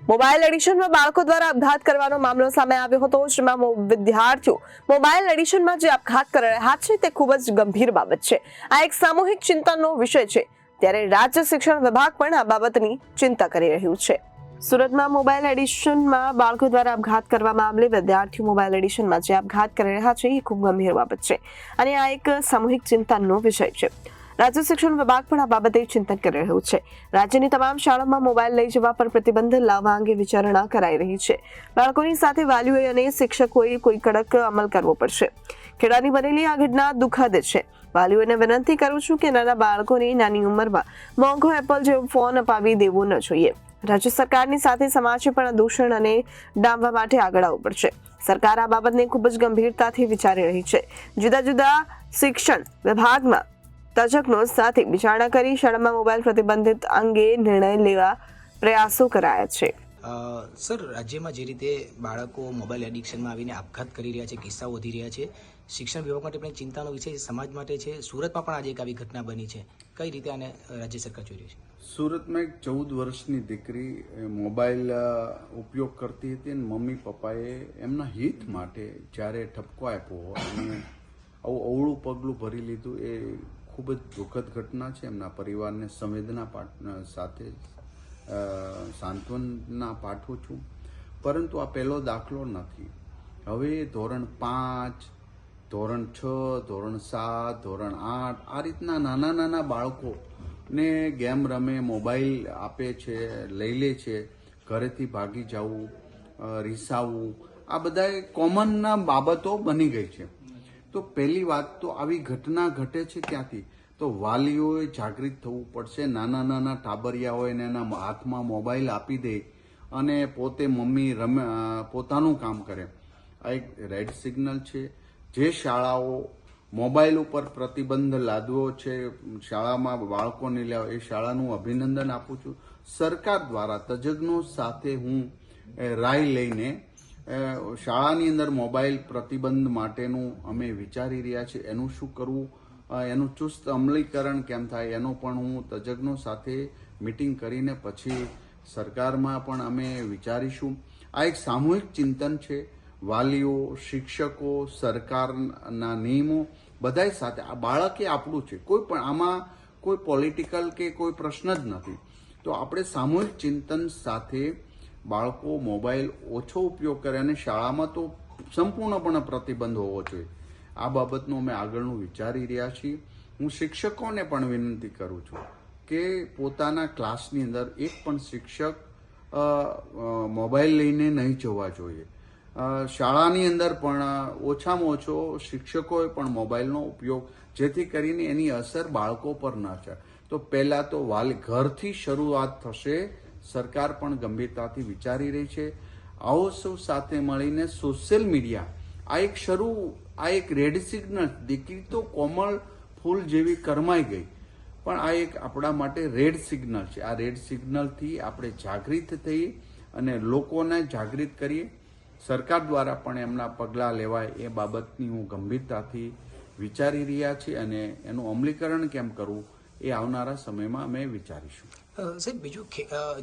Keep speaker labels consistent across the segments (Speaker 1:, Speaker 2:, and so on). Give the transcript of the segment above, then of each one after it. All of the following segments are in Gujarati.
Speaker 1: મોબાઈલ એડિશનમાં બાળકો દ્વારા આપઘાત કરવાનો મામલો સામે આવ્યો હતો, જેમાં વિદ્યાર્થીઓ મોબાઈલ એડિશનમાં જે આપઘાત કરી રહ્યા છે તે ખૂબ જ ગંભીર બાબત છે. આ એક સામૂહિક ચિંતનનો વિષય છે. ત્યારે રાજ્ય શિક્ષણ વિભાગ પણ આ બાબતની ચિંતા કરી રહ્યું છે. સુરતમાં મોબાઈલ એડિશનમાં બાળકો દ્વારા આપઘાત કરવા મામલે વિદ્યાર્થીઓ મોબાઈલ એડિશનમાં જે આપઘાત કરી રહ્યા છે એ ખૂબ ગંભીર બાબત છે અને આ એક સામૂહિક ચિંતનનો વિષય છે. રાજ્ય શિક્ષણ વિભાગ પણ આ બાબતે ચિંતન કરી રહ્યું છે. રાજ્યની તમામ શાળામાં મોબાઈલ લઈ જવા પર પ્રતિબંધ લાવવા અંગે વિચારણા કરાઈ રહી છે. બાળકોની સાથે વાલીઓએ અને શિક્ષકોએ કોઈ કડક અમલ કરવો પડશે. ખેડાની બનેલી આ ઘટના દુઃખદ છે. વાલીઓને વિનંતી કરું છું કે નાના બાળકોને નાની ઉંમરમાં મોંઘો એપલ જેવો ફોન અપાવી દેવો ન જોઈએ. રાજ્ય સરકારની સાથે સમાજે પણ આ દૂષણ અને ડામવા માટે આગળ આવવું પડશે. સરકાર આ બાબતને ખૂબ જ ગંભીરતાથી વિચારી રહી છે. જુદા જુદા શિક્ષણ વિભાગમાં તજજ્ઞો સાથે વિચારણા કરી શાળામાં મોબાઈલ પ્રતિબંધિત અંગે નિર્ણય લેવા પ્રયાસો કરાયા છે.
Speaker 2: સર, રાજ્યમાં જે રીતે બાળકો મોબાઈલ એડિક્શનમાં આવીને આપઘાત કરી રહ્યા છે, કિસ્સાઓ વધી રહ્યા છે, શિક્ષણ વિભાગ માટે પણ ચિંતાનો વિષય સમાજ માટે છે. સુરતમાં પણ આજે એક આવી ઘટના બની છે. કઈ રીતે આને રાજ્ય સરકાર જોઈ રહી છે?
Speaker 3: સુરતમાં એક 14 વર્ષની દીકરી મોબાઈલ ઉપયોગ કરતી હતી અને મમ્મી પપ્પાએ એમના હિત માટે જ્યારે ઠપકો આપ્યો અને આવું અવળું પગલું ભરી લીધું, એ ખૂબ જ દુઃખદ ઘટના છે. એમના પરિવારને સંવેદના સાથે સાંત્વના પાઠવું છું. પરંતુ આ પહેલો દાખલો નથી. હવે ધોરણ 5, ધોરણ 6, ધોરણ 7, ધોરણ 8 આ રીતના નાના નાના બાળકોને ગેમ રમે, મોબાઈલ આપે છે, લઈ લે છે, ઘરેથી ભાગી જવું, રીસાવવું, આ બધા કોમનના બાબતો બની ગઈ છે. તો પહેલી વાત તો આવી ઘટના ઘટે છે ક્યાંથી? તો વાલીઓએ જાગૃત થવું પડશે. નાના નાના ટાબરિયા હોય ને એના હાથમાં મોબાઈલ આપી દે અને પોતે મમ્મી પોતાનું કામ કરે, આ એક રેડ સિગ્નલ છે. જે શાળાઓ મોબાઈલ ઉપર પ્રતિબંધ લાદવો છે, શાળામાં બાળકોને લાવો, એ શાળાનું અભિનંદન આપું છું. સરકાર દ્વારા તજજ્ઞો સાથે હું રાય લઈને શાળાની અંદર મોબાઈલ પ્રતિબંધ માટેનું અમે વિચારી રહ્યા છીએ. એનું શું કરવું, એનું ચુસ્ત અમલીકરણ કેમ થાય, એનો પણ હું તજજ્ઞો સાથે મિટિંગ કરીને પછી સરકારમાં પણ અમે વિચારીશું. આ એક સામૂહિક ચિંતન છે. વાલીઓ, શિક્ષકો, સરકારના નિયમો બધા સાથે. આ બાળક એ આપણું છે. કોઈ પણ આમાં કોઈ પોલિટિકલ કે કોઈ પ્રશ્ન જ નથી. તો આપણે સામૂહિક ચિંતન સાથે બાળકો મોબાઈલ ઓછો ઉપયોગ કરે અને શાળામાં તો સંપૂર્ણપણે પ્રતિબંધ હોવો જોઈએ. આ બાબતનું અમે આગળનું વિચારી રહ્યા છીએ. હું શિક્ષકોને પણ વિનંતી કરું છું કે પોતાના ક્લાસની અંદર એક પણ શિક્ષક મોબાઈલ લઈને નહીં જવા જોઈએ. શાળાની અંદર પણ ઓછામાં ઓછો શિક્ષકોએ પણ મોબાઈલનો ઉપયોગ, જેથી કરીને એની અસર બાળકો પર ન થાય. તો પહેલાં તો ઘરથી શરૂઆત થશે. સરકાર પણ ગંભીરતાથી વિચારી રહી છે. આવો સૌ સાથે મળીને સોશિયલ મીડિયા આ એક રેડ સિગ્નલ. દીકરી તો કોમળ ફૂલ જેવી કરમાઈ ગઈ, પણ આ એક આપણા માટે રેડ સિગ્નલ છે. આ રેડ સિગ્નલથી આપણે જાગૃત થઈ અને લોકોને જાગૃત કરીએ. સરકાર દ્વારા પણ એમના પગલાં લેવાય એ બાબતની હું ગંભીરતાથી વિચારી રહ્યા છીએ અને એનું અમલીકરણ કેમ કરવું એ આવનારા સમયમાં અમે વિચારીશું.
Speaker 2: સાહેબ, બીજું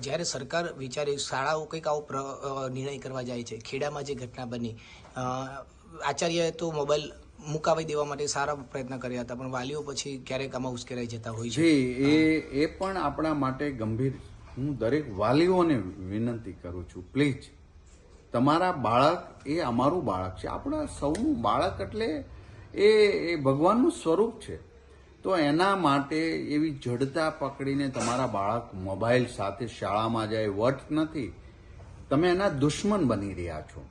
Speaker 2: જ્યારે સરકાર વિચારે, શાળાઓ કંઈક આવો નિર્ણય કરવા જાય છે. ખેડામાં જે ઘટના બની, આચાર્યએ તો મોબાઈલ મુકાવી દેવા માટે સારા પ્રયત્ન કર્યા હતા, પણ વાલીઓ પછી ક્યારેક આમાં ઉશ્કેરાઈ જતા હોય છે.
Speaker 3: એ પણ આપણા માટે ગંભીર. હું દરેક વાલીઓને વિનંતી કરું છું, પ્લીઝ, તમારા બાળક એ અમારું બાળક છે. આપણા સૌનું બાળક એટલે એ ભગવાનનું સ્વરૂપ છે. તો એના માટે એવી જડતા પકડીને તમારા બાળક મોબાઈલ સાથે શાળામાં જાય, વટ નથી. તમે એના દુશ્મન બની રહ્યા છો.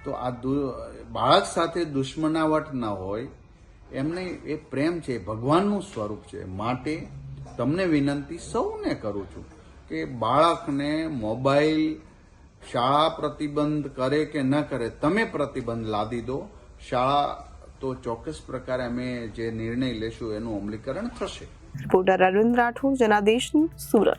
Speaker 3: તો આ બાળક સાથે દુશ્મનાવટ ન હોય. એમને એ પ્રેમ છે, ભગવાનનું સ્વરૂપ છે. માટે તમને વિનંતી સૌને કરું છું કે બાળકને મોબાઈલ શાળા પ્રતિબંધ કરે કે ન કરે, તમે પ્રતિબંધ લાદી દો. શાળા તો ચોક્કસ પ્રકારે અમે જે નિર્ણય લેશું એનું અમલીકરણ થશે.
Speaker 1: રિપોર્ટર અરવિંદ રાઠોડ, જનાદેશ, સુરત.